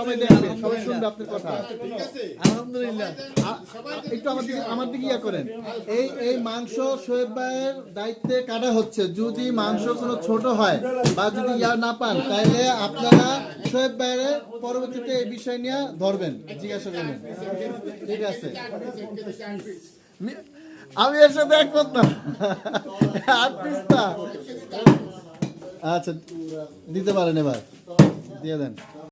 সবাই দেখবে, সবাই শুনবে আপনার কথা। আলহামদুলিল্লাহ। একটু আমার দিকে ইয়া করেন। এই মাংস শোয়েব ভাইয়ের দায়িত্বে কাটা হচ্ছে। যদি মাংস কোনো ছোট হয় বা যদি ইয়া না পান, তাহলে আপনারা শোয়েব ভাইয়ের পরবর্তীতে এই বিষয় নিয়ে ধরবেন, জিজ্ঞাসা করবেন। ঠিক আছে, আমি এর সাথে একমত না। আচ্ছা, দিতে পারেন, এবার দিয়ে দেন।